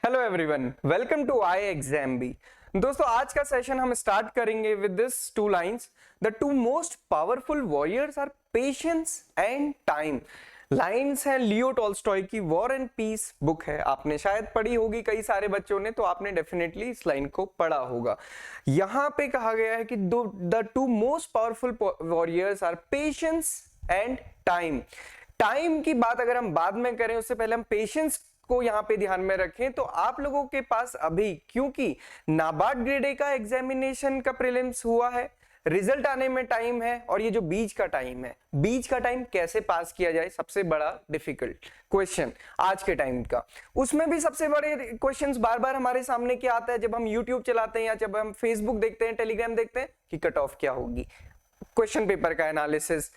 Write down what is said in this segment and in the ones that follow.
Hello everyone, welcome to I exam B. दोस्तों, आज का सेशन हम स्टार्ट करेंगे with this two lines. The two most powerful warriors are patience and time. Lines है Leo Tolstoy की war and peace book है। आपने शायद पढ़ी होगी, कई सारे बच्चों ने, तो आपने डेफिनेटली इस लाइन को पढ़ा होगा। यहाँ पे कहा गया है कि the two most powerful warriors are patience and time. Time की बात अगर हम बाद में करें, उससे पहले हम पेशेंस को यहां पे ध्यान में रखें। तो आप लोगों के पास अभी, क्योंकि नाबार्ड ग्रेड ए का एग्जामिनेशन का प्रीलिम्स हुआ है, रिजल्ट आने में टाइम है, और ये जो बीच का टाइम है, बीच का टाइम कैसे पास किया जाए, सबसे बड़ा डिफिकल्ट क्वेश्चन आज के टाइम का। उसमें भी सबसे बड़े क्वेश्चंस बार बार हमारे सामने क्या आता है जब हम यूट्यूब चलाते हैं या जब हम फेसबुक देखते हैं, टेलीग्राम देखते हैं, कि कट ऑफ क्या होगी, क्वेश्चन पेपर का एनालिसिस,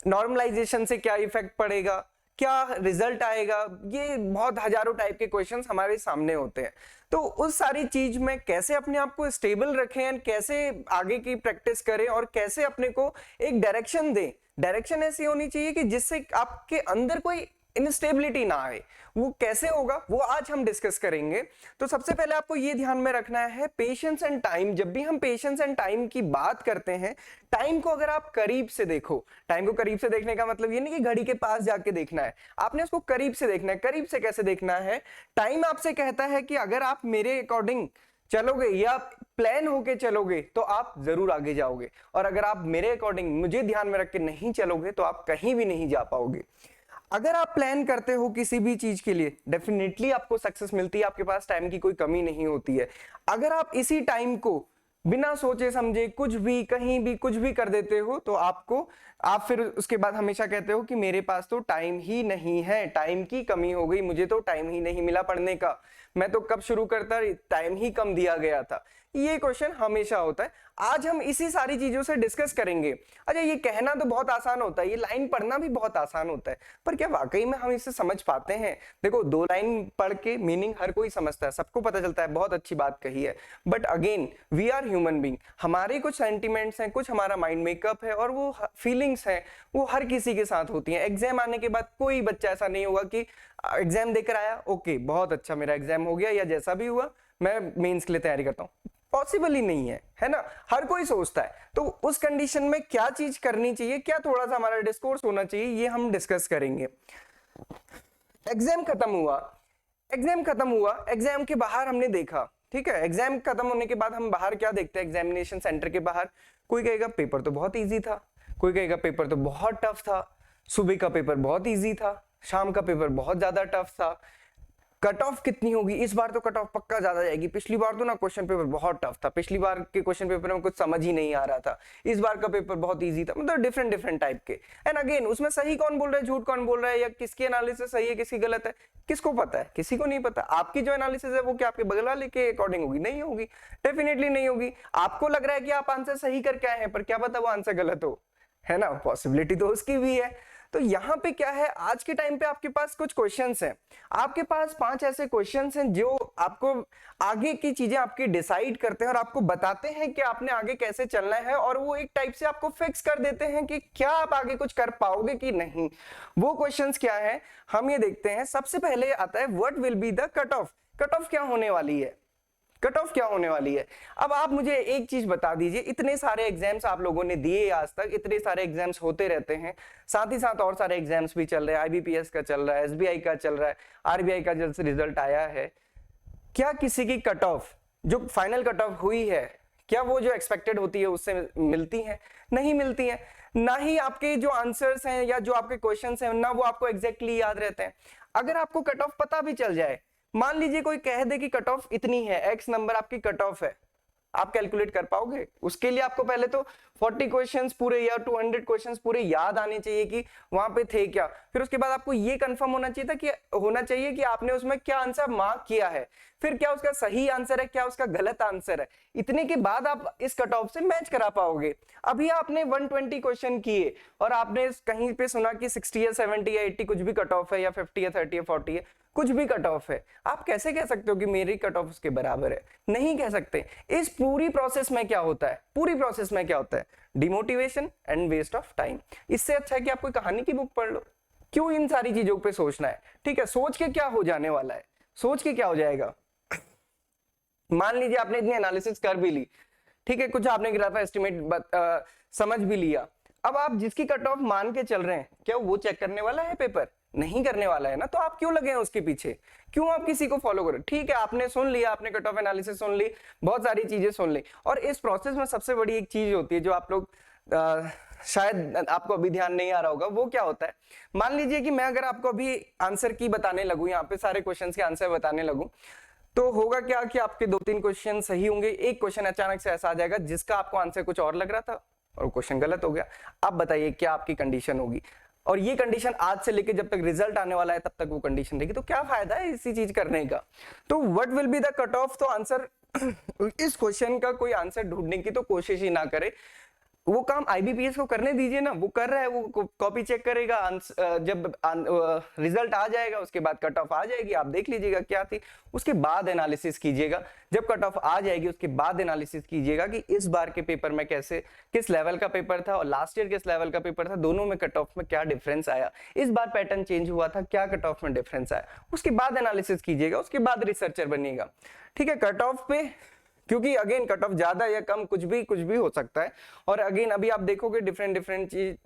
नॉर्मलाइजेशन से क्या इफेक्ट पड़ेगा, क्या रिजल्ट आएगा। ये बहुत हजारों टाइप के क्वेश्चंस हमारे सामने होते हैं। तो उस सारी चीज में कैसे अपने आप को स्टेबल रखें एंड कैसे आगे की प्रैक्टिस करें और कैसे अपने को एक डायरेक्शन दें। डायरेक्शन ऐसी होनी चाहिए कि जिससे आपके अंदर कोई इनस्टेबिलिटी ना आए। वो कैसे होगा, वो आज हम डिस्कस करेंगे। तो सबसे पहले आपको ये ध्यान में रखना है पेशेंस एंड टाइम। जब भी हम पेशेंस एंड टाइम की बात करते हैं, टाइम को अगर आप करीब से देखो, टाइम को करीब से देखने का मतलब ये नहीं कि घड़ी के पास जाके देखना है, आपने उसको करीब से देखना है। करीब से कैसे देखना है? टाइम आपसे कहता है कि अगर आप मेरे अकॉर्डिंग चलोगे या प्लान होके चलोगे तो आप जरूर आगे जाओगे, और अगर आप मेरे अकॉर्डिंग मुझे ध्यान में रख के नहीं चलोगे तो आप कहीं भी नहीं जा पाओगे। अगर आप प्लान करते हो किसी भी चीज के लिए, डेफिनेटली आपको सक्सेस मिलती है, आपके पास टाइम की कोई कमी नहीं होती है। अगर आप इसी टाइम को बिना सोचे समझे कुछ भी कहीं भी कुछ भी कर देते हो, तो आप फिर उसके बाद हमेशा कहते हो कि मेरे पास तो टाइम ही नहीं है, टाइम की कमी हो गई, मुझे तो टाइम ही नहीं मिला पढ़ने का, मैं तो कब शुरू करता, टाइम ही कम दिया गया था। ये क्वेश्चन हमेशा होता है। आज हम इसी सारी चीजों से डिस्कस करेंगे। अच्छा, ये कहना तो बहुत आसान होता है, ये लाइन पढ़ना भी बहुत आसान होता है, पर क्या वाकई में हम इसे समझ पाते हैं? देखो, दो लाइन पढ़ के मीनिंग हर कोई समझता है, सबको पता चलता है, बहुत अच्छी बात कही है। But again, we are human being, हमारे कुछ सेंटिमेंट्स हैं, कुछ हमारा माइंड मेकअप है, और वो फीलिंग्स हैं, वो हर किसी के साथ होती हैं। एग्जाम आने के बाद कोई बच्चा ऐसा नहीं होगा कि एग्जाम देकर आया, ओके बहुत अच्छा मेरा एग्जाम हो गया, या जैसा भी हुआ मैं मेंस के लिए तैयारी करता हूँ, पॉसिबल ही नहीं है ना? हर कोई सोचता है। तो उस कंडीशन में क्या चीज करनी चाहिए, क्या थोड़ा सा हमारा डिस्कोर्स होना चाहिए, ये हम डिस्कस करेंगे। एग्जाम खत्म हुआ, एग्जाम के बाहर हमने देखा, ठीक है, एग्जाम खत्म होने के बाद हम बाहर क्या देखते हैं, एग्जामिनेशन सेंटर के बाहर कोई कहेगा पेपर तो बहुत इजी था, कोई कहेगा पेपर तो बहुत टफ था, सुबह का पेपर बहुत इजी था, शाम का पेपर बहुत ज्यादा टफ था। कट ऑफ कितनी होगी इस बार? तो कट ऑफ पक्का ज्यादा जाएगी, पिछली बार तो ना क्वेश्चन पेपर बहुत टफ था, पिछली बार के क्वेश्चन पेपर में कुछ समझ ही नहीं आ रहा था, इस बार का पेपर बहुत इजी था। मतलब डिफरेंट डिफरेंट टाइप के। एंड अगेन, उसमें सही कौन बोल रहा है, झूठ कौन बोल रहा है, या किसकी एनालिसिस सही है, किसकी गलत है, किसको पता है? किसी को नहीं पता। आपकी जो एनालिसिस है वो क्या आपके बगल वाले के अकॉर्डिंग होगी? नहीं होगी, डेफिनेटली नहीं होगी। आपको लग रहा है कि आप आंसर सही करके आए हैं, पर क्या पता वो आंसर गलत हो, है ना? पॉसिबिलिटी तो उसकी भी है। तो यहाँ पे क्या है, आज के टाइम पे आपके पास कुछ क्वेश्चंस हैं, आपके पास 5 ऐसे क्वेश्चंस हैं जो आपको आगे की चीजें आपकी डिसाइड करते हैं और आपको बताते हैं कि आपने आगे कैसे चलना है, और वो एक टाइप से आपको फिक्स कर देते हैं कि क्या आप आगे कुछ कर पाओगे कि नहीं। वो क्वेश्चंस क्या है, हम ये देखते हैं। सबसे पहले आता है what will be the cut off. Cut off क्या होने वाली है, कट ऑफ क्या होने वाली है? अब आप मुझे एक चीज बता दीजिए, इतने सारे एग्जाम्स आप लोगों ने दिए आज तक, इतने सारे एग्जाम्स होते रहते हैं, साथ ही साथ और सारे एग्जाम्स भी चल रहे हैं, आईबीपीएस का चल रहा है, एसबीआई का चल रहा है, आरबीआई का जल्द से रिजल्ट आया है। क्या किसी की कट ऑफ जो फाइनल कट ऑफ हुई है, क्या वो जो एक्सपेक्टेड होती है उससे मिलती है? नहीं मिलती है। ना ही आपके जो आंसर्स हैं या जो आपके क्वेश्चंस हैं, ना वो आपको एग्जैक्टली याद रहते हैं। अगर आपको कट ऑफ पता भी चल जाए, मान लीजिए कोई कह दे कि कट ऑफ इतनी है, एक्स नंबर आपकी कट ऑफ है, आप कैलकुलेट कर पाओगे? उसके लिए आपको पहले तो 40 क्वेश्चंस पूरे या 200 क्वेश्चंस पूरे याद आने चाहिए कि वहां पे थे क्या। फिर उसके बाद आपको ये कंफर्म होना चाहिए कि आपने उसमें क्या आंसर मार्क किया है, फिर क्या उसका सही आंसर है, क्या उसका गलत आंसर है। इतने के बाद आप इस कट ऑफ से मैच करा पाओगे। अभी आपने 120 क्वेश्चन किए और आपने कहीं पे सुना कि 60 या 70 या 80 कुछ भी कट ऑफ है, या 50 या 30 या 40 है, कुछ भी कट ऑफ है, आप कैसे कह सकते हो कि मेरी कट ऑफ उसके बराबर है? नहीं कह सकते। इस पूरी प्रोसेस में क्या होता है, पूरी प्रोसेस में क्या होता है? Demotivation and waste of time. इससे अच्छा है कि आप कोई कहानी की बुक पढ़ लो। क्यों इन सारी चीजों पे सोचना है? ठीक है, सोच के क्या हो जाने वाला है, सोच के क्या हो जाएगा? मान लीजिए आपने इतनी एनालिसिस कर भी ली, ठीक है, कुछ आपने ग्राफ एस्टिमेट समझ भी लिया, अब आप जिसकी कट ऑफ मान के चल रहे हैं, क्या वो चेक करने वाला है पेपर? नहीं करने वाला है ना, तो आप क्यों लगे हैं उसके पीछे? क्यों आप किसी को फॉलो करें? ठीक है, आपने सुन लिया, आपने कट ऑफ एनालिसिस सुन ली, बहुत सारी चीजें सुन ली, और इस प्रोसेस में सबसे बड़ी एक चीज होती है जो आप लोग शायद आपको अभी ध्यान नहीं आ रहा होगा, वो क्या होता है? मान लीजिए कि मैं अगर आपको अभी आंसर की बताने लगूं, यहाँ पे सारे क्वेश्चंस के आंसर बताने लगूं, तो होगा क्या कि आपके 2-3 क्वेश्चन सही होंगे, एक क्वेश्चन अचानक से ऐसा आ जाएगा जिसका आपको आंसर कुछ और लग रहा था और क्वेश्चन गलत हो गया। अब बताइए क्या आपकी कंडीशन होगी? और ये कंडीशन आज से लेके जब तक रिजल्ट आने वाला है तब तक वो कंडीशन रहेगी, तो क्या फायदा है इसी चीज करने का? तो what will be the cut off? तो आंसर इस क्वेश्चन का कोई आंसर ढूंढने की तो कोशिश ही ना करे, वो काम आईबीपीएस को करने दीजिए ना, वो कर रहा है, वो कॉपी चेक करेगा, जब रिजल्ट आ जाएगा उसके बाद कट ऑफ आ जाएगी, आप देख लीजिएगा क्या थी, उसके बाद एनालिसिस कीजिएगा। जब कट ऑफ आ जाएगी उसके बाद एनालिसिस कीजिएगा कि इस बार के पेपर में कैसे, किस लेवल का पेपर था और लास्ट ईयर किस लेवल का पेपर था, दोनों में कट ऑफ में क्या डिफरेंस आया, इस बार पैटर्न चेंज हुआ था, क्या कट ऑफ में डिफरेंस आया, उसके बाद एनालिसिस कीजिएगा, उसके बाद रिसर्चर बनिएगा। ठीक है, कट ऑफ पे, क्योंकि अगेन कट ऑफ ज्यादा या कम कुछ भी हो सकता है, और अगेन अभी आप देखोगे डिफरेंट चीज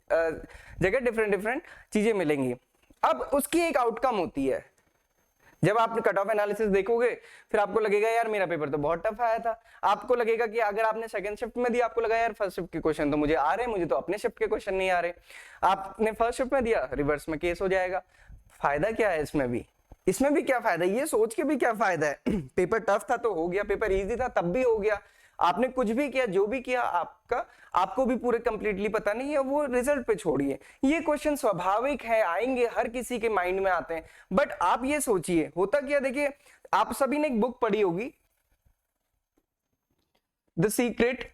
जगह डिफरेंट चीजें मिलेंगी। अब उसकी एक आउटकम होती है, जब आप कट ऑफ एनालिसिस देखोगे फिर आपको लगेगा यार मेरा पेपर तो बहुत टफ आया था, आपको लगेगा कि अगर आपने सेकंड शिफ्ट में दिया आपको लगा यार फर्स्ट शिफ्ट के क्वेश्चन तो मुझे आ रहे हैं, मुझे तो अपने शिफ्ट के क्वेश्चन नहीं आ रहे, आपने फर्स्ट शिफ्ट में दिया रिवर्स में केस हो जाएगा। फायदा क्या है इसमें भी? इसमें भी क्या फायदा, ये सोच के भी क्या फायदा है? पेपर टफ था तो हो गया, पेपर इजी था तब भी हो गया, आपने कुछ भी किया, जो भी किया आपको भी पूरे कंप्लीटली पता नहीं है, वो रिजल्ट पे छोड़िए। ये क्वेश्चन स्वाभाविक है, आएंगे, हर किसी के माइंड में आते हैं, बट आप ये सोचिए होता क्या, देखिए आप सभी ने एक बुक पढ़ी होगी द सीक्रेट,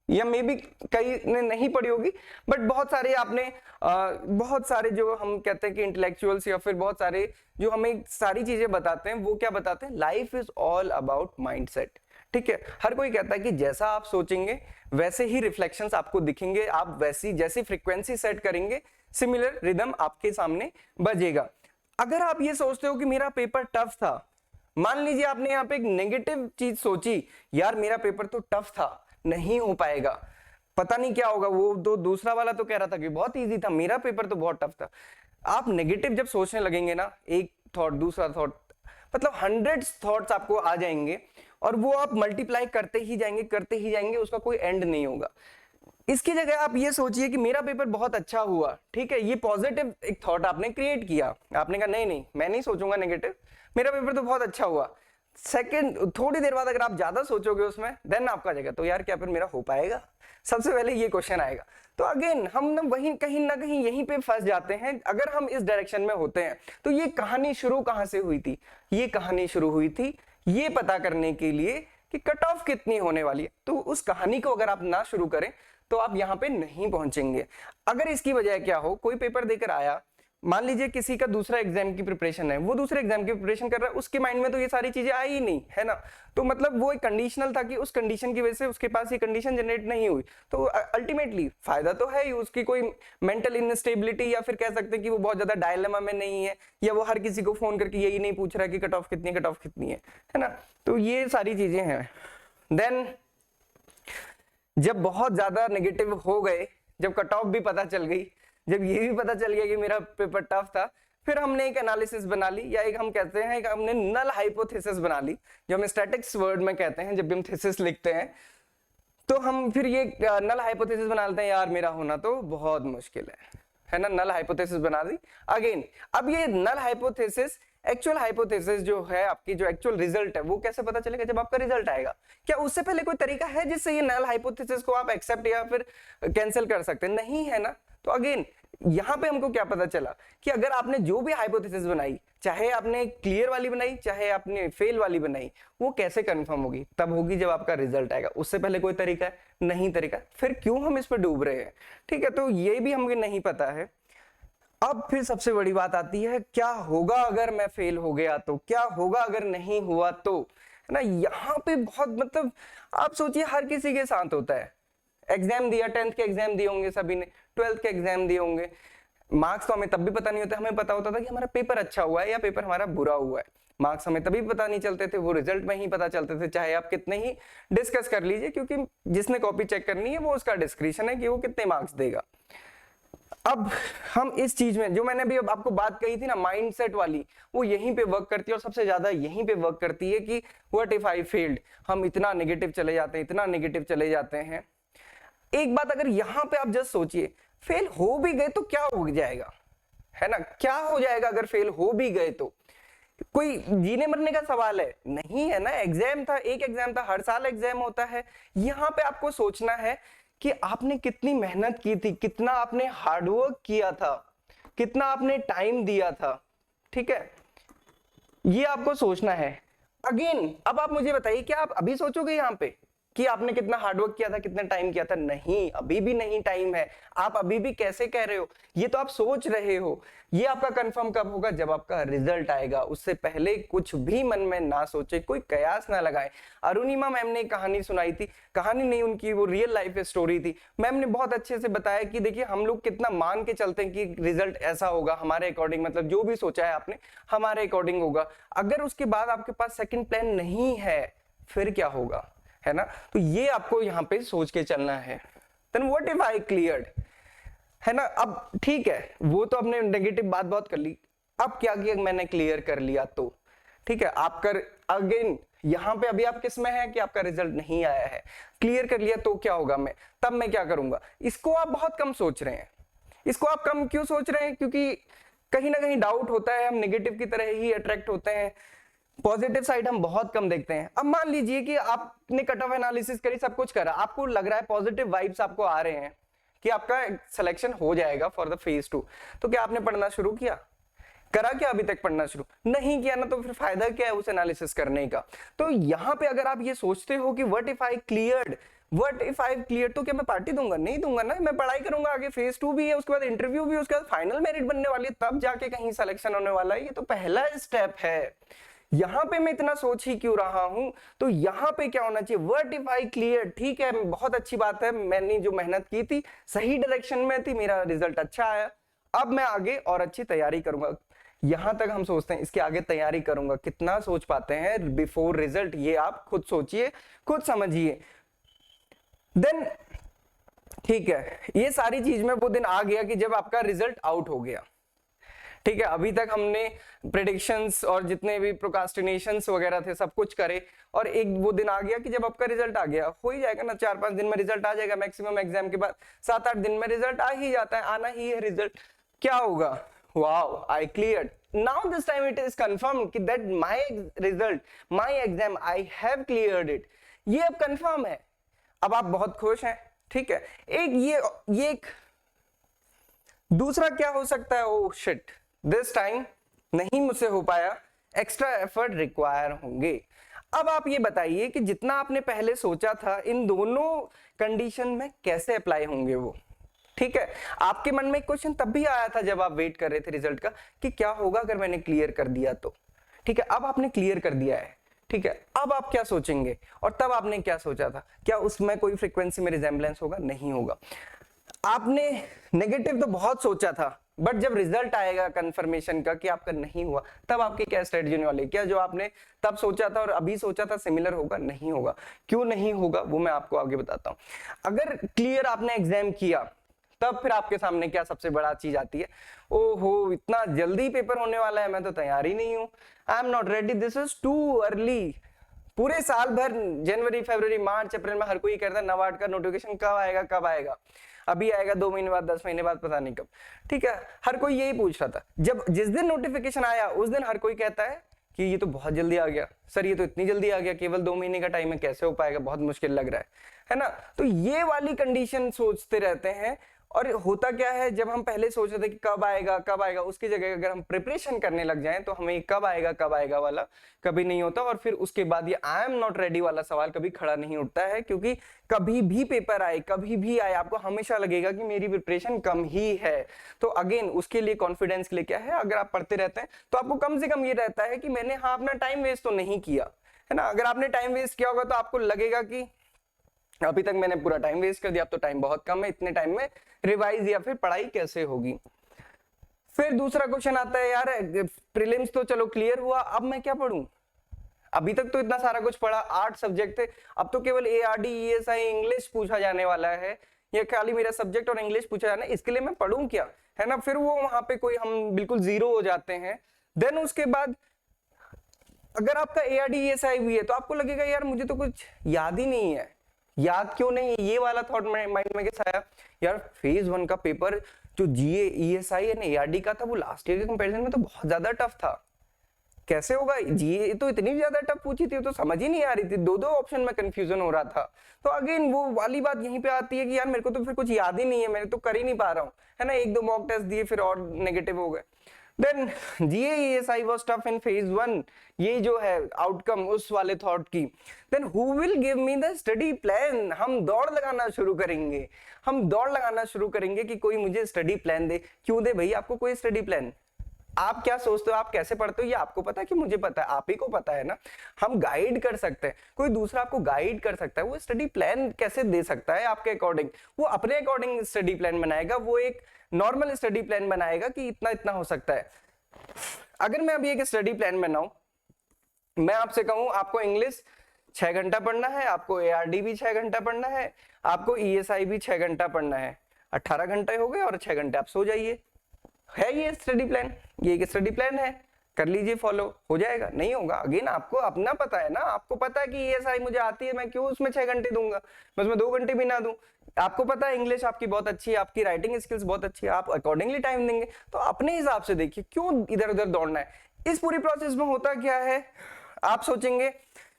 या मे बी कई ने नहीं पढ़ी होगी, बट बहुत सारे आपने बहुत सारे जो हम कहते हैं कि इंटेलेक्चुअल्स या फिर बहुत सारे जो हमें सारी चीजें बताते हैं, वो क्या बताते हैं? Life is all about mindset. ठीक है, हर कोई कहता है कि जैसा आप सोचेंगे वैसे ही रिफ्लेक्शंस आपको दिखेंगे, आप वैसी जैसी फ्रीक्वेंसी सेट करेंगे सिमिलर रिदम आपके सामने बजेगा। अगर आप ये सोचते हो कि मेरा पेपर टफ था, मान लीजिए आपने यहाँ पे एक नेगेटिव चीज सोची, यार मेरा पेपर तो टफ था, नहीं हो पाएगा, पता नहीं क्या होगा, वो तो दूसरा वाला तो कह रहा था कि बहुत इजी था, मेरा पेपर तो बहुत टफ था। आप नेगेटिव जब सोचने लगेंगे ना, एक थॉट दूसरा थॉट, मतलब हंड्रेड्स थॉट्स आपको आ जाएंगे और वो आप मल्टीप्लाई करते ही जाएंगे, उसका कोई एंड नहीं होगा। इसकी जगह आप ये सोचिए कि मेरा पेपर बहुत अच्छा हुआ, ठीक है, ये पॉजिटिव एक थॉट आपने क्रिएट किया, आपने कहा नहीं मैं नहीं सोचूंगा नेगेटिव, मेरा पेपर तो बहुत अच्छा हुआ। सेकंड थोड़ी देर बाद अगर आप ज्यादा सोचोगे उसमें, देन आपका जगह तो यार क्या फिर मेरा हो पाएगा, सबसे पहले ये क्वेश्चन आएगा। तो अगेन हम ना वहीं कहीं ना कहीं यहीं पे फंस जाते हैं। अगर हम इस डायरेक्शन में होते हैं तो ये कहानी शुरू कहां से हुई थी? ये कहानी शुरू हुई थी ये पता करने के लिए कि कट ऑफ कितनी होने वाली है। तो उस कहानी को अगर आप ना शुरू करें तो आप यहाँ पे नहीं पहुंचेंगे। अगर इसकी वजह क्या हो, कोई पेपर देकर आया, मान लीजिए किसी का दूसरा एग्जाम की प्रिपरेशन है, वो दूसरे एग्जाम की प्रिपरेशन कर रहा है, उसके माइंड में तो ये सारी चीजें आई ही नहीं है ना, तो मतलब वो एक कंडीशनल था कि उस कंडीशन की वजह से उसके पास ये कंडीशन जनरेट नहीं हुई, तो अल्टीमेटली फायदा तो है ही, उसकी कोई मेंटल इनस्टेबिलिटी या फिर कह सकते हैं कि वो बहुत ज्यादा डायलेमा में नहीं है, या वो हर किसी को फोन करके यही नहीं पूछ रहा कि कट ऑफ कितनी है ना। तो ये सारी चीजें हैं। देन जब बहुत ज्यादा नेगेटिव हो गए, जब कट ऑफ भी पता चल गई, जब ये भी पता चल गया कि मेरा पेपर टफ था, फिर हमने एक एनालिसिस बना ली, या एक हम कहते हैं कि हमने नल हाइपोथेसिस बना ली, जो हम स्टैटिक्स वर्ड में कहते हैं जब भी हम थीसिस लिखते हैं, तो हम फिर ये नल हाइपोथेसिस बना लेते हैं, यार मेरा होना तो बहुत मुश्किल है ना, नल हाइपोथेसिस बना दी। अगेन अब ये नल हाइपोथेसिस एक्चुअल हाइपोथेसिस जो है, आपकी जो एक्चुअल रिजल्ट है, वो कैसे पता चलेगा? जब आपका रिजल्ट आएगा। क्या उससे पहले कोई तरीका है जिससे ये नल हाइपोथेसिस को आप एक्सेप्ट या फिर कैंसिल कर सकते हैं? नहीं है ना। तो अगेन यहां पे हमको क्या पता चला कि अगर आपने जो भी हाइपोथेसिस बनाई, चाहे आपने क्लियर वाली बनाई चाहे आपने फेल वाली बनाई, वो कैसे कंफर्म होगी? तब होगी जब आपका रिजल्ट आएगा। उससे पहले कोई तरीका है? नहीं तरीका। फिर क्यों हम इस पर डूब रहे हैं? ठीक है, तो ये भी हमें नहीं पता है। अब फिर सबसे बड़ी बात आती है, क्या होगा अगर मैं फेल हो गया तो, क्या होगा अगर नहीं हुआ तो, है ना। यहाँ पे बहुत मतलब आप सोचिए हर किसी के साथ होता है। एग्जाम दिया, 10th के एग्जाम दिए होंगे सभी ने, 12th के एग्जाम दिए होंगे, मार्क्स तो हमें तब भी पता नहीं होता, हमें पता होता था कि हमारा पेपर अच्छा हुआ है या पेपर हमारा बुरा हुआ है। मार्क्स हमें तभी पता नहीं चलते थे, वो रिजल्ट में ही पता चलते थे, चाहे आप कितने ही डिस्कस कर लीजिए, क्योंकि जिसने कॉपी चेक करनी है वो उसका डिस्क्रिप्शन है कि वो कितने मार्क्स देगा। अब हम इस चीज में जो मैंने अभी आपको बात कही थी ना माइंडसेट वाली, वो यहीं पे वर्क करती है और सबसे ज्यादा यहीं पे वर्क करती है कि व्हाट इफ आई फेल्ड। हम इतना नेगेटिव चले जाते हैं, इतना नेगेटिव चले जाते हैं। एक बात अगर यहां पे आप जस्ट सोचिए, फेल हो भी गए तो क्या हो जाएगा, है ना, क्या हो जाएगा अगर फेल हो भी गए तो? कोई जीने मरने का सवाल है नहीं, है ना। एग्जाम था, एक एग्जाम था, हर साल एग्जाम होता है। यहां पे आपको सोचना है कि आपने कितनी मेहनत की थी, कितना आपने हार्डवर्क किया था, कितना आपने टाइम दिया था, ठीक है, ये आपको सोचना है। अगेन अब आप मुझे बताइए, क्या आप अभी सोचोगे यहां पे कि आपने कितना हार्डवर्क किया था, कितना टाइम किया था? नहीं, अभी भी नहीं टाइम है। आप अभी भी कैसे कह रहे हो? ये तो आप सोच रहे हो। ये आपका कंफर्म कब होगा? जब आपका रिजल्ट आएगा। उससे पहले कुछ भी मन में ना सोचे, कोई कयास ना लगाए। अरुणिमा मैम ने कहानी सुनाई थी, कहानी नहीं उनकी, वो रियल लाइफ स्टोरी थी। मैम ने बहुत अच्छे से बताया कि देखिए हम लोग कितना मान के चलते हैं कि रिजल्ट ऐसा होगा हमारे अकॉर्डिंग, मतलब जो भी सोचा है आपने हमारे अकॉर्डिंग होगा। अगर उसके बाद आपके पास सेकंड प्लान नहीं है, फिर क्या होगा, है ना। तो ये आपको यहाँ पे सोच के चलना है। Then what if I cleared, है ना। अब ठीक है, वो तो आपने नेगेटिव बात बहुत कर ली। अब क्या किया, मैंने क्लियर कर लिया तो ठीक है, आप कर अगेन यहाँ पे अभी आप किस में है कि आपका रिजल्ट नहीं आया है, क्लियर कर लिया तो क्या होगा, मैं तब मैं क्या करूंगा। इसको आप बहुत कम सोच रहे हैं। इसको आप कम क्यों सोच रहे हैं? क्योंकि कहीं ना कहीं डाउट होता है, हम नेगेटिव की तरह ही अट्रैक्ट होते हैं, पॉजिटिव साइड हम बहुत कम देखते हैं। अब मान लीजिए कि आपने कट ऑफ एनालिसिस करी, सब कुछ करा, आपको लग रहा है पॉजिटिव वाइब्स आपको आ रहे हैं कि आपका सिलेक्शन हो जाएगा फॉर द फेज 2, तो क्या आपने पढ़ना शुरू किया? करा क्या अभी तक पढ़ना शुरू? नहीं किया ना, तो फिर फायदा क्या है उस एनालिसिस करने का। तो यहाँ पे अगर आप ये सोचते हो कि what if I cleared, what if I clear, तो क्या मैं पार्टी दूंगा? नहीं दूंगा ना, मैं पढ़ाई करूंगा, आगे फेज 2 भी है, उसके बाद इंटरव्यू भी, उसके बाद फाइनल मेरिट बनने वाली है, तब जाके कहीं सिलेक्शन होने वाला है। ये तो पहला स्टेप है। यहां पे मैं इतना सोच ही क्यों रहा हूं? तो यहां पे क्या होना चाहिए, व्हाट इफ आई क्लियर। ठीक है, बहुत अच्छी बात है, मैंने जो मेहनत की थी सही डायरेक्शन में थी, मेरा रिजल्ट अच्छा आया, अब मैं आगे और अच्छी तैयारी करूंगा। यहां तक हम सोचते हैं, इसके आगे तैयारी करूंगा, कितना सोच पाते हैं बिफोर रिजल्ट, ये आप खुद सोचिए, खुद समझिए। देन ठीक है, ये सारी चीज में वो दिन आ गया कि जब आपका रिजल्ट आउट हो गया। ठीक है, अभी तक हमने प्रेडिक्शंस और जितने भी प्रोकास्टिनेशंस वगैरह थे सब कुछ करे, और एक वो दिन आ गया कि जब आपका रिजल्ट आ गया, हो ही जाएगा ना, 4-5 दिन में रिजल्ट आ जाएगा मैक्सिमम, एग्जाम के बाद 7-8 दिन में रिजल्ट आ ही जाता है, आना ही है रिजल्ट। क्या होगा, wow I cleared, now this time it is confirm कि that my result, my exam, I have cleared it, ये अब कंफर्म है। अब आप बहुत खुश हैं, ठीक है। एक ये एक दूसरा क्या हो सकता है, ओ शिट दिस टाइम नहीं मुझसे हो पाया, एक्स्ट्रा एफर्ट रिक्वायर होंगे। अब आप ये बताइए कि जितना आपने पहले सोचा था, इन दोनों कंडीशन में कैसे अप्लाई होंगे वो। ठीक है, आपके मन में एक क्वेश्चन तब भी आया था जब आप वेट कर रहे थे रिजल्ट का, कि क्या होगा अगर मैंने क्लियर कर दिया तो। ठीक है, अब आपने क्लियर कर दिया है, ठीक है, अब आप क्या सोचेंगे, और तब आपने क्या सोचा था, क्या उसमें कोई फ्रीक्वेंसी में रिजेम्बलेंस होगा? नहीं होगा। आपने नेगेटिव तो बहुत सोचा था, बट जब रिजल्ट आएगा कंफर्मेशन का कि आपका नहीं हुआ, तब आपकी क्या स्ट्रेटजी होने वाली है? क्या जो आपने तब सोचा था और अभी सोचा था सिमिलर होगा? नहीं होगा। क्यों नहीं होगा वो मैं आपको आगे बताता हूं। अगर क्लियर आपने एग्जाम किया, तब फिर आपके सामने क्या सबसे बड़ा चीज आती है, ओहो इतना जल्दी पेपर होने वाला है, मैं तो तैयार ही नहीं हूं, I am not ready, this is too early. पूरे साल भर जनवरी फरवरी मार्च अप्रैल में हर कोई कहता है नवाड का नोटिफिकेशन कब आएगा, कब आएगा, अभी आएगा 2 महीने बाद, 10 महीने बाद, पता नहीं कब। ठीक है, हर कोई यही पूछ रहा था। जब जिस दिन नोटिफिकेशन आया उस दिन हर कोई कहता है कि ये तो बहुत जल्दी आ गया सर, ये तो इतनी जल्दी आ गया, केवल 2 महीने का टाइम है, कैसे हो पाएगा, बहुत मुश्किल लग रहा है ना। तो ये वाली कंडीशन सोचते रहते हैं। और होता क्या है, जब हम पहले सोच रहे थे कि कब आएगा कब आएगा, उसकी जगह अगर हम प्रिपरेशन करने लग जाएं तो हमें कब आएगा वाला कभी नहीं होता, और फिर उसके बाद ये आई एम नॉट रेडी वाला सवाल कभी खड़ा नहीं उठता है। क्योंकि कभी भी पेपर आए, कभी भी आए, आपको हमेशा लगेगा कि मेरी प्रिपरेशन कम ही है। तो अगेन उसके लिए कॉन्फिडेंस के लिए क्या है, अगर आप पढ़ते रहते हैं तो आपको कम से कम ये रहता है कि मैंने हाँ अपना टाइम वेस्ट तो नहीं किया, है ना। अगर आपने टाइम वेस्ट किया होगा तो आपको लगेगा कि अभी तक मैंने पूरा टाइम वेस्ट कर दिया, अब तो टाइम बहुत कम है, इतने टाइम में रिवाइज या फिर पढ़ाई कैसे होगी। फिर दूसरा क्वेश्चन आता है, यार प्रीलिम्स तो चलो क्लियर हुआ, अब मैं क्या पढूं? अभी तक तो इतना सारा कुछ पढ़ा, 8 सब्जेक्ट थे, अब तो केवल ARD ESI इंग्लिश पूछा जाने वाला है, ये खाली मेरा सब्जेक्ट और इंग्लिश पूछा जाना है, इसके लिए मैं पढ़ूं क्या, है ना? फिर वो वहां पे कोई हम बिल्कुल जीरो हो जाते हैं। देन उसके बाद अगर आपका ARD ESI भी है तो आपको लगेगा यार मुझे तो कुछ याद ही नहीं है। याद क्यों नहीं? ये वाला थॉट माइंड में कैसा आया, यार फेज 1 का पेपर जो GA ESI एंड ARD का था वो लास्ट ईयर के कंपैरिजन में तो बहुत ज्यादा टफ था। कैसे होगा? GA तो इतनी ज्यादा टफ पूछी थी, तो समझ ही नहीं आ रही थी, दो दो ऑप्शन में कंफ्यूजन हो रहा था। तो अगेन वो वाली बात यहीं पे आती है कि यार मेरे को तो फिर कुछ याद ही नहीं है, मैं तो कर ही नहीं पा रहा हूँ, है ना? 1-2 मॉक टेस्ट दिए फिर और नेगेटिव हो गए। Then GA ESI was tough in phase 1, ये जो है आउटकम उस वाले थॉट की। Then who will give me the study plan? हम दौड़ लगाना शुरू करेंगे, हम दौड़ लगाना शुरू करेंगे कि कोई मुझे स्टडी प्लान दे। क्यों दे भाई आपको कोई स्टडी प्लान? आप क्या सोचते हो, आप कैसे पढ़ते हो, ये आपको पता है कि मुझे पता है? आप ही को पता है ना। हम गाइड कर सकते हैं, कोई दूसरा आपको गाइड कर सकता है। वो स्टडी प्लान कैसे दे सकता है आपके अकॉर्डिंग? वो अपने अकॉर्डिंग स्टडी प्लान बनाएगा, वो एक नॉर्मल स्टडी प्लान बनाएगा कि इतना इतना हो सकता है। अगर मैं अभी एक स्टडी प्लान बनाऊं, मैं आपसे कहूं आपको इंग्लिश 6 घंटा पढ़ना है, आपको ARD भी 6 घंटा पढ़ना है, आपको ESI भी 6 घंटा पढ़ना है, 18 घंटे हो गए और 6 घंटे आप सो जाइए। है ये स्टडी प्लान? ये एक स्टडी प्लान है, कर लीजिए फॉलो, हो जाएगा? नहीं होगा। अगेन आपको अपना पता है ना, आपको पता है कि ESI मुझे आती है, मैं क्यों उसमें 6 घंटे दूंगा, मैं उसमें 2 घंटे भी ना दूं। आपको पता है इंग्लिश आपकी बहुत अच्छी है, आपकी राइटिंग स्किल्स बहुत अच्छी है, आप अकॉर्डिंगली टाइम देंगे। तो अपने हिसाब से देखिए, क्यों इधर उधर दौड़ना है। इस पूरी प्रोसेस में होता क्या है, आप सोचेंगे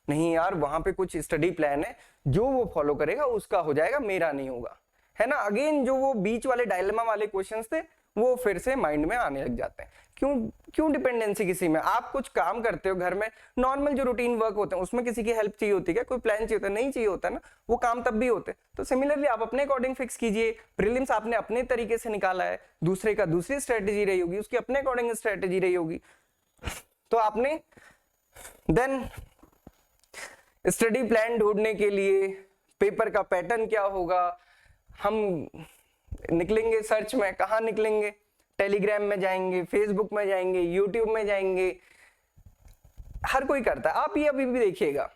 नहीं यार वहां पे कुछ स्टडी प्लान है, जो वो फॉलो करेगा उसका हो जाएगा, मेरा नहीं होगा, है ना? अगेन जो वो बीच वाले डायलेमा वाले क्वेश्चंस थे वो फिर से माइंड में आने लग जाते हैं। क्यों डिपेंडेंसी किसी में? आप कुछ काम करते हो घर में, नॉर्मल जो रूटीन वर्क होते हैं उसमें किसी की हेल्प चाहिए होती है क्या? कोई प्लान चाहिए होता है? नहीं चाहिए होता ना, वो काम तब भी होते हैं। तो सिमिलरली आप अपने अकॉर्डिंग फिक्स कीजिए। प्रीलिम्स आपने अपने तरीके से निकाला है, दूसरे का दूसरी स्ट्रेटेजी रही होगी, उसकी अपने अकॉर्डिंग स्ट्रेटेजी रही होगी। तो आपने देन स्टडी प्लान ढूंढने के लिए पेपर का पैटर्न क्या होगा, हम निकलेंगे सर्च में, कहाँ निकलेंगे? टेलीग्राम में जाएंगे, फेसबुक में जाएंगे, यूट्यूब में जाएंगे, हर कोई करता है। आप ये अभी भी देखिएगा,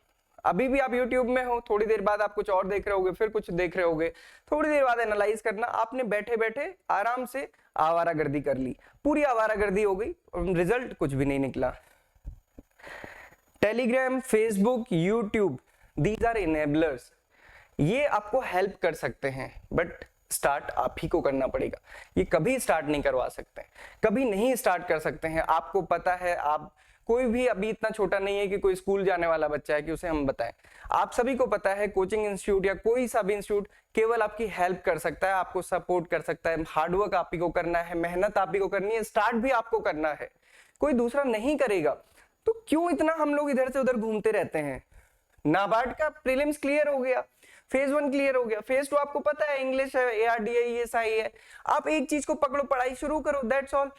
अभी भी आप यूट्यूब में हो, थोड़ी देर बाद आप कुछ और देख रहे होगे, फिर कुछ देख रहे होगे, थोड़ी देर बाद एनालाइज करना। आपने बैठे बैठे आराम से आवारागर्दी कर ली, पूरी आवारागर्दी हो गई, रिजल्ट कुछ भी नहीं निकला। Telegram, Facebook, YouTube, these are enablers, ये आपको हेल्प कर सकते हैं, बट स्टार्ट आप ही को करना पड़ेगा। ये कभी स्टार्ट नहीं करवा सकते, कभी नहीं स्टार्ट कर सकते हैं। आपको पता है, आप कोई भी अभी इतना छोटा नहीं है कि कोई स्कूल जाने वाला बच्चा है कि उसे हम बताएं। आप सभी को पता है कोचिंग इंस्टीट्यूट या कोई सा भी इंस्टीट्यूट केवल आपकी हेल्प कर सकता है, आपको सपोर्ट कर सकता है। हार्डवर्क आप ही को करना है, मेहनत आप ही को करनी है, स्टार्ट भी आपको करना है, कोई दूसरा नहीं करेगा। तो क्यों इतना हम लोग इधर से उधर घूमते रहते हैं? नाबार्ड का प्रीलिम्स क्लियर हो गया, फेज 1 क्लियर हो गया, फेज 2 आपको पता है इंग्लिश है, ARD है, ESI है। आप एक चीज को पकड़ो, पढ़ाई शुरू करो, दैट्स ऑल।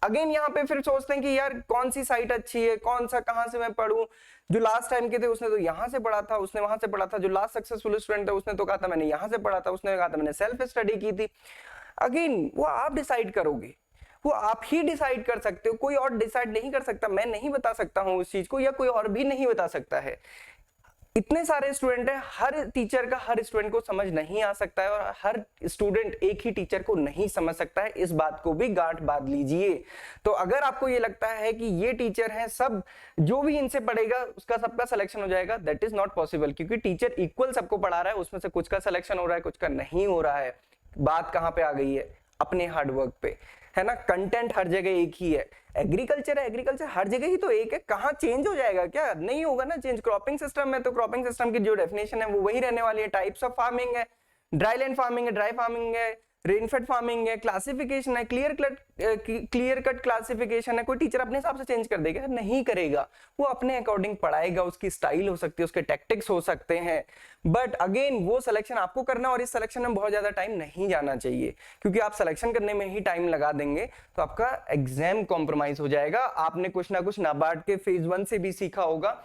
अगेन यहाँ पे फिर सोचते हैं कि यार कौन सी साइट अच्छी है, कौन सा, कहां से मैं पढ़ूं। जो लास्ट टाइम के थे उसने तो यहाँ से पढ़ा था, उसने वहां से पढ़ा था। जो लास्ट सक्सेसफुल स्टूडेंट था उसने तो कहा था मैंने यहाँ से पढ़ा था, उसने कहा था मैंने सेल्फ स्टडी की थी। अगेन वो आप डिसाइड करोगे, वो आप ही डिसाइड कर सकते हो, कोई और डिसाइड नहीं कर सकता। मैं नहीं बता सकता हूँ उस चीज को, या कोई और भी नहीं बता सकता है। इतने सारे स्टूडेंट हैं, हर टीचर का हर स्टूडेंट को समझ नहीं आ सकता है, और हर स्टूडेंट एक ही टीचर को नहीं समझ सकता है। इस बात को भी गांठ बांध लीजिए। तो अगर आपको ये लगता है कि ये टीचर हैं, सब जो भी इनसे पढ़ेगा उसका सबका सिलेक्शन हो जाएगा, दैट इज नॉट पॉसिबल। क्योंकि टीचर इक्वल सबको पढ़ा रहा है, उसमें से कुछ का सिलेक्शन हो रहा है, कुछ का नहीं हो रहा है। बात कहाँ पे आ गई है? अपने हार्डवर्क पे, है ना? कंटेंट हर जगह एक ही है। एग्रीकल्चर है, एग्रीकल्चर हर जगह ही तो एक है, कहाँ चेंज हो जाएगा? क्या नहीं होगा ना चेंज। क्रॉपिंग सिस्टम है तो क्रॉपिंग सिस्टम की जो डेफिनेशन है वो वही रहने वाली है। टाइप्स ऑफ फार्मिंग है, ड्राई लैंड फार्मिंग है, ड्राई फार्मिंग है, रेनफेड फार्मिंग है, क्लासिफिकेशन है, क्लियर कट क्लासिफिकेशन है। कोई टीचर अपने हिसाब से चेंज कर देगा? नहीं करेगा, वो अपने अकॉर्डिंग पढ़ाएगा। उसकी स्टाइल हो सकती है, उसके टैक्टिक्स हो सकते हैं, बट अगेन वो सिलेक्शन आपको करना, और इस सिलेक्शन में बहुत ज्यादा टाइम नहीं जाना चाहिए। क्योंकि आप सिलेक्शन करने में ही टाइम लगा देंगे तो आपका एग्जाम कॉम्प्रोमाइज हो जाएगा। आपने कुछ ना कुछ नाबार्ड के फेज 1 से भी सीखा होगा।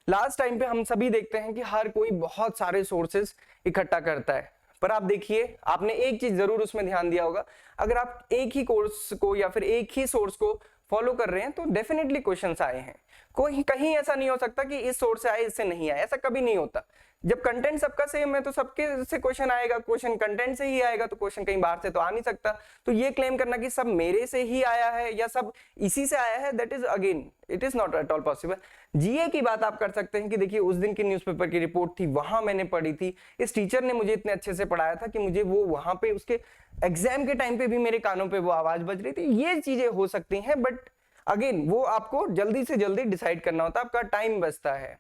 लास्ट टाइम पे हम सभी देखते हैं कि हर कोई बहुत सारे सोर्सेस इकट्ठा करता है, पर आप देखिए, आपने एक चीज जरूर उसमें ध्यान दिया होगा, अगर आप एक ही कोर्स को या फिर एक ही सोर्स को फॉलो कर रहे हैं तो डेफिनेटली क्वेश्चंस आए हैं। कोई कहीं ऐसा नहीं हो सकता कि इस सोर्स से आए इससे नहीं आए, ऐसा कभी नहीं होता। जब कंटेंट सबका सेम है तो सबके से क्वेश्चन आएगा, क्वेश्चन कंटेंट से ही आएगा, तो क्वेश्चन कहीं बाहर से तो आ नहीं सकता। तो ये क्लेम करना कि सब मेरे से ही आया है या सब इसी से आया है, that is again it is not at all possible. जीए की बात आप कर सकते हैं कि देखिए उस दिन की न्यूज़पेपर की रिपोर्ट थी, वहां मैंने पढ़ी थी, इस टीचर ने मुझे इतने अच्छे से पढ़ाया था कि मुझे वो वहां पे उसके एग्जाम के टाइम पे भी मेरे कानों पे वो आवाज बज रही थी। ये चीजें हो सकती हैं, बट अगेन वो आपको जल्दी से जल्दी डिसाइड करना होता है, आपका टाइम बचता है।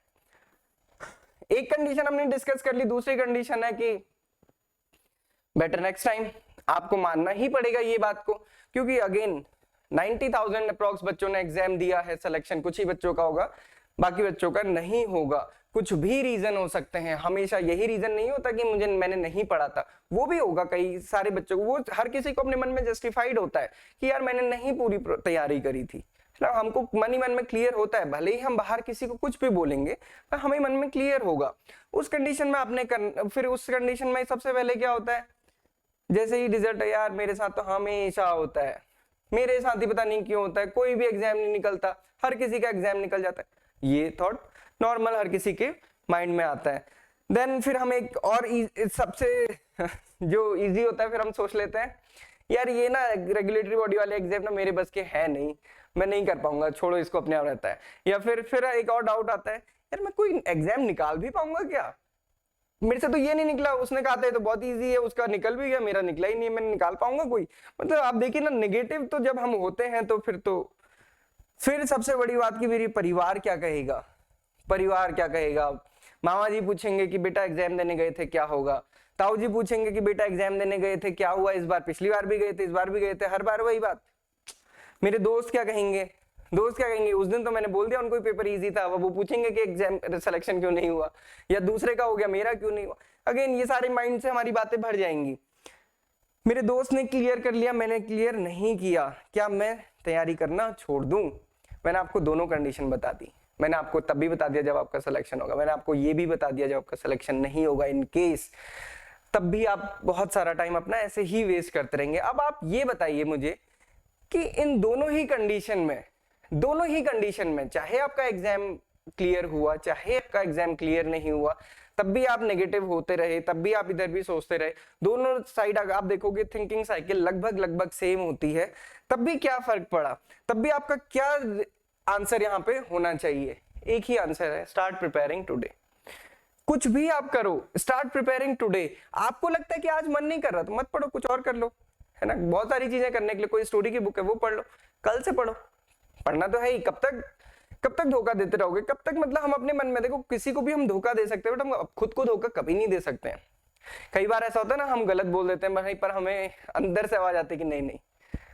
एक कंडीशन हमने डिस्कस कर ली, दूसरी कंडीशन है कि बेटर नेक्स्ट टाइम। आपको मानना ही पड़ेगा ये बात को, क्योंकि अगेन 90,000 अप्रॉक्स बच्चों ने एग्जाम दिया है, सिलेक्शन कुछ ही बच्चों का होगा, बाकी बच्चों का नहीं होगा। कुछ भी रीजन हो सकते हैं, हमेशा यही रीजन नहीं होता कि मैंने नहीं पढ़ा था, वो भी होगा कई सारे बच्चों को। वो हर किसी को अपने मन में जस्टिफाइड होता है कि यार मैंने नहीं पूरी तैयारी करी थी, हमको मन ही मन में क्लियर होता है, भले ही हम बाहर किसी को कुछ भी बोलेंगे पर हमें मन में क्लियर होगा। उस कंडीशन में आपने फिर उस कंडीशन में सबसे पहले क्या होता है, जैसे ही रिजल्ट है, यार मेरे साथ तो हमेशा होता है, मेरे साथ ही पता नहीं क्यों होता है, कोई भी एग्जाम नहीं निकलता, हर किसी का एग्जाम निकल जाता है, ये थॉट नॉर्मल हर किसी के माइंड में आता है। देन फिर हम एक और सबसे जो इजी होता है, फिर हम सोच लेते हैं यार ये ना रेगुलेटरी बॉडी वाले एग्जाम ना मेरे बस के है नहीं, मैं नहीं कर पाऊंगा, छोड़ो इसको, अपने आप रहता है। या फिर एक और डाउट आता है, यार मैं कोई एग्जाम निकाल भी पाऊंगा क्या, मेरे से तो ये नहीं निकला, उसने कहा था तो बहुत इजी है, उसका निकल भी गया, मेरा निकला ही नहीं, मैं निकाल पाऊंगा कोई। मतलब आप देखिए ना, नेगेटिव तो जब हम होते हैं तो फिर सबसे बड़ी बात की मेरी परिवार क्या कहेगा, परिवार क्या कहेगा। मामा जी पूछेंगे कि बेटा एग्जाम देने गए थे क्या होगा, ताऊ जी पूछेंगे कि बेटा एग्जाम देने गए थे क्या हुआ, इस बार पिछली बार भी गए थे, इस बार भी गए थे, हर बार वही बात। मेरे दोस्त क्या कहेंगे, दोस्त क्या कहेंगे, उस दिन तो मैंने बोल दिया उनको पेपर इजी था, वो पूछेंगे कि एग्जाम सिलेक्शन क्यों नहीं हुआ, या दूसरे का हो गया मेरा क्यों नहीं हुआ। अगेन ये सारे माइंड से हमारी बातें भर जाएंगी। मेरे दोस्त ने क्लियर कर लिया, मैंने क्लियर नहीं किया, क्या मैं तैयारी करना छोड़ दूं। मैंने आपको दोनों कंडीशन बता दी, मैंने आपको तब भी बता दिया जब आपका सिलेक्शन होगा, मैंने आपको ये भी बता दिया जब आपका सिलेक्शन नहीं होगा इन केस, तब भी आप बहुत सारा टाइम अपना ऐसे ही वेस्ट करते रहेंगे। अब आप ये बताइए मुझे कि इन दोनों ही कंडीशन में चाहे आपका एग्जाम क्लियर हुआ चाहे आपका एग्जाम क्लियर नहीं हुआ, तब भी आप नेगेटिव होते रहे, तब भी आप इधर भी सोचते रहे, दोनों साइड आप देखोगे थिंकिंग साइकिल लगभग सेम होती है, तब भी क्या फर्क पड़ा, तब भी आपका क्या आंसर यहाँ पे होना चाहिए, एक ही आंसर है, स्टार्ट प्रिपेयरिंग टुडे। कुछ भी आप करो, स्टार्ट प्रिपेयरिंग टुडे। आपको लगता है कि आज मन नहीं कर रहा तो मत पढ़ो, कुछ और कर लो, है ना, बहुत सारी चीजें करने के लिए, कोई स्टोरी की बुक है वो पढ़ लो, कल से पढ़ो, पढ़ना तो है ही। कब तक धोखा देते रहोगे, कब तक, मतलब हम अपने मन में, देखो किसी को भी हम धोखा दे सकते हैं बट हम खुद को धोखा कभी नहीं दे सकते हैं। कई बार ऐसा होता है ना, हम गलत बोल देते हैं भाई, पर हमें अंदर से आवाज आती है कि नहीं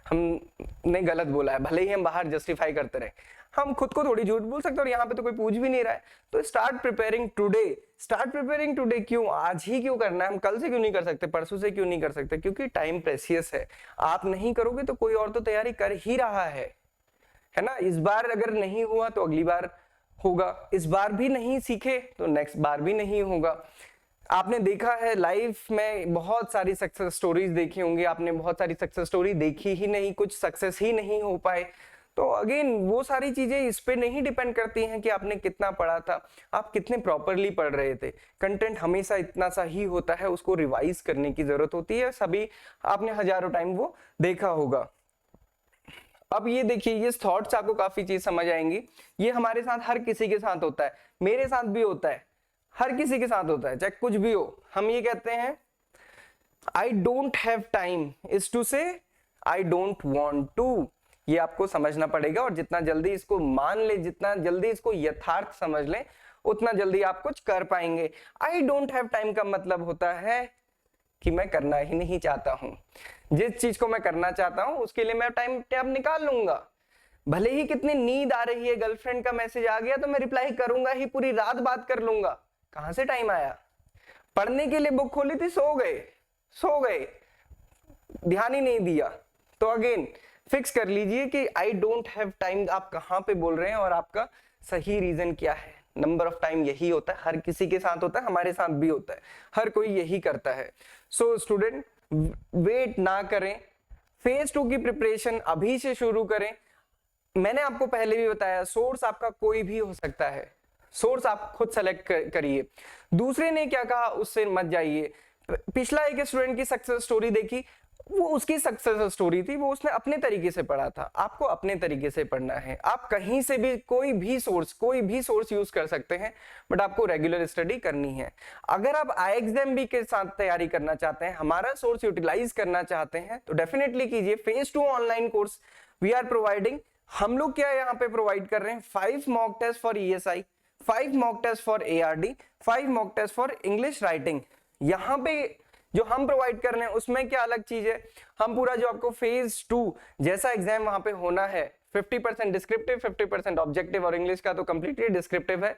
हमने गलत बोला है, भले ही हम बाहर जस्टिफाई करते रहे, हम खुद को थोड़ी झूठ बोल सकते हैं, और यहाँ पे तो कोई पूछ भी नहीं रहा है। तो स्टार्ट प्रिपेयरिंग टुडे। क्यों आज ही क्यों करना है, हम कल से क्यों नहीं कर सकते, परसों से क्यों नहीं कर सकते, क्योंकि टाइम प्रेशियस है। आप नहीं करोगे तो कोई और तो तैयारी कर ही रहा है ना। इस बार अगर नहीं हुआ तो अगली बार होगा, इस बार भी नहीं सीखे तो नेक्स्ट बार भी नहीं होगा। आपने देखा है लाइफ में बहुत सारी सक्सेस स्टोरीज देखी होंगी, आपने बहुत सारी सक्सेस स्टोरी देखी ही नहीं, कुछ सक्सेस ही नहीं हो पाए। तो अगेन वो सारी चीजें इस पे नहीं डिपेंड करती हैं कि आपने कितना पढ़ा था, आप कितने प्रॉपरली पढ़ रहे थे। कंटेंट हमेशा इतना सा ही होता है, उसको रिवाइज करने की जरूरत होती है, सभी आपने हजारों टाइम वो देखा होगा। अब ये देखिए, ये थॉट्स आपको काफी चीज समझ आएंगी। ये हमारे साथ हर किसी के साथ होता है, मेरे साथ भी होता है, हर किसी के साथ होता है, चाहे कुछ भी हो। हम ये कहते हैं I don't have time is to say I don't want to. ये आपको समझना पड़ेगा, और जितना जल्दी इसको मान ले, जितना जल्दी इसको यथार्थ समझ ले, उतना जल्दी आप कुछ कर पाएंगे। आई डोंट हैव टाइम का मतलब होता है कि मैं करना ही नहीं चाहता हूं। जिस चीज को मैं करना चाहता हूं उसके लिए मैं टाइम टैब निकाल लूंगा, भले ही कितनी नींद आ रही है, गर्लफ्रेंड का मैसेज आ गया तो मैं रिप्लाई करूंगा ही, पूरी रात बात कर लूंगा। कहां से टाइम आया, पढ़ने के लिए बुक खोली थी, सो गए, ध्यान ही नहीं दिया। तो अगेन फिक्स कर लीजिए कि आई डोंट हैव टाइम आप कहाँ पे बोल रहे हैं और आपका सही रीजन क्या है। नंबर ऑफ टाइम यही होता है, हर किसी के साथ होता है, हमारे साथ भी होता है, हर कोई यही करता है। सो स्टूडेंट वेट ना करें, फेज 2 की प्रिपरेशन अभी से शुरू करें। मैंने आपको पहले भी बताया सोर्स आपका कोई भी हो सकता है, सोर्स आप खुद सेलेक्ट करिए। दूसरे ने क्या कहा उससे मत जाइए। पिछला एक स्टूडेंट की सक्सेस स्टोरी देखी, वो उसकी सक्सेस स्टोरी थी, वो उसने अपने तरीके से पढ़ा था, आपको अपने तरीके से पढ़ना है। आप कहीं से भी कोई भी सोर्स यूज कर सकते हैं, बट आपको रेगुलर स्टडी करनी है। अगर आप IXMB के साथ तैयारी करना चाहते हैं, हमारा सोर्स यूटिलाइज करना चाहते हैं, तो डेफिनेटली कीजिए। Phase 2 online course we are providing. हम लोग क्या यहाँ पे प्रोवाइड कर रहे हैं, 5 mock test for ESI, 5 mock test for ARD, 5 mock test for English writing. यहाँ पे जो हम प्रोवाइड कर रहे हैं उसमें क्या अलग चीज है, हम पूरा जो आपको फेज 2 जैसा एग्जाम वहां पे होना है, 50% डिस्क्रिप्टिव 50% ऑब्जेक्टिव, और इंग्लिश का तो कंप्लीटली डिस्क्रिप्टिव है,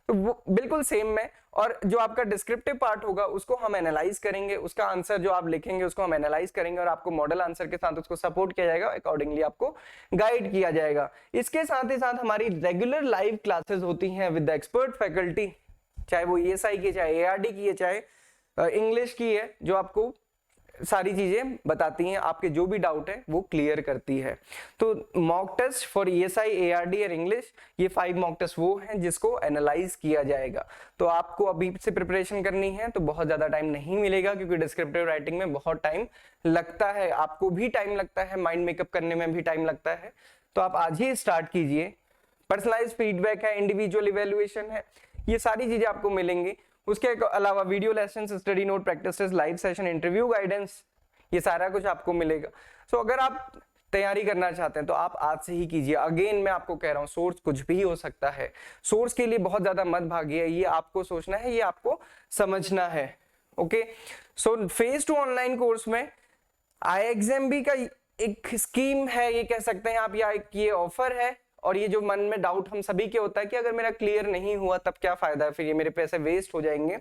तो वो बिल्कुल सेम में। और जो आपका डिस्क्रिप्टिव पार्ट होगा उसको हम एनालाइज करेंगे, उसका आंसर जो आप लिखेंगे उसको हम एनालाइज करेंगे और आपको मॉडल आंसर के साथ उसको सपोर्ट किया जाएगा, अकॉर्डिंगली आपको गाइड किया जाएगा। इसके साथ ही साथ हमारी रेगुलर लाइव क्लासेस होती हैं विद द एक्सपर्ट फैकल्टी, चाहे वो ESI की, चाहे ARD की है, चाहे इंग्लिश की है, जो आपको सारी चीजें बताती हैं, आपके जो भी डाउट है वो क्लियर करती है। तो mock test for ESI, ARD और इंग्लिश, ये 5 मॉक टेस्ट वो हैं जिसको एनालाइज किया जाएगा। तो आपको अभी से प्रिपरेशन करनी है तो बहुत ज्यादा टाइम नहीं मिलेगा, क्योंकि डिस्क्रिप्टिव राइटिंग में बहुत टाइम लगता है, आपको भी टाइम लगता है, माइंड मेकअप करने में भी टाइम लगता है। तो आप आज ही स्टार्ट कीजिए। पर्सनलाइज फीडबैक है, इंडिविजुअल इवेल्युएशन है, ये सारी चीजें आपको मिलेंगी। उसके अलावा video lesson, study note, practice test, live session, interview guidance, ये सारा कुछ आपको मिलेगा। सो अगर आप तैयारी करना चाहते हैं तो आप आज से ही कीजिए। अगेन मैं आपको कह रहा हूँ, सोर्स कुछ भी हो सकता है, सोर्स के लिए बहुत ज्यादा मत भागिए, ये आपको सोचना है, ये आपको समझना है। Okay, so phase 2 online course में IXMB का एक स्कीम है, ये कह सकते हैं आप, या एक ये ऑफर है। और ये जो मन में डाउट हम सभी के होता है कि अगर मेरा क्लियर नहीं हुआ तब क्या फायदा है, फिर ये मेरे पैसे वेस्ट हो जाएंगे।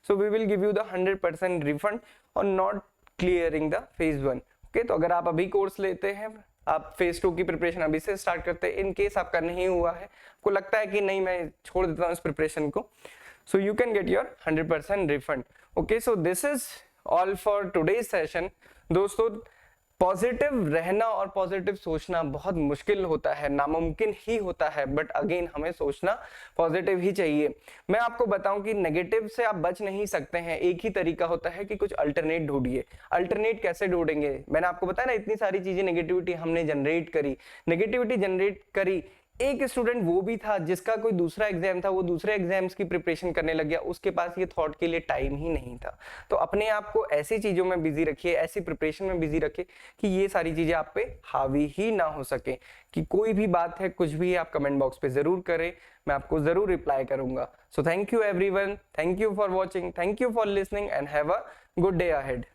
So we will give you the 100% refund और not clearing the phase 1। Okay, तो अगर आप अभी कोर्स लेते हैं, आप फेज 2 की प्रिपरेशन अभी से स्टार्ट करते हैं, इन केस आपका नहीं हुआ है, आपको लगता है कि नहीं मैं छोड़ देता हूँ इस प्रिपरेशन को, so you can get your 100% refund. Okay, so this is all for today's session. दोस्तों, पॉजिटिव रहना और पॉजिटिव सोचना बहुत मुश्किल होता है, नामुमकिन ही होता है, बट अगेन हमें सोचना पॉजिटिव ही चाहिए। मैं आपको बताऊं कि नेगेटिव से आप बच नहीं सकते हैं, एक ही तरीका होता है कि कुछ अल्टरनेट ढूंढिए। अल्टरनेट कैसे ढूंढेंगे, मैंने आपको बताया ना, इतनी सारी चीजें नेगेटिविटी हमने जनरेट करी। एक स्टूडेंट वो भी था जिसका कोई दूसरा एग्जाम था, वो दूसरे एग्जाम्स की प्रिपरेशन करने लग गया, उसके पास ये थॉट के लिए टाइम ही नहीं था। तो अपने आप को ऐसी चीजों में बिजी रखिए, ऐसी प्रिपरेशन में बिजी रखिए कि ये सारी चीजें आप पे हावी ही ना हो सके। कि कोई भी बात है, कुछ भी है, आप कमेंट बॉक्स पे जरूर करें, मैं आपको जरूर रिप्लाई करूंगा। So thank you everyone, thank you for watching, thank you for listening and have a good day ahead.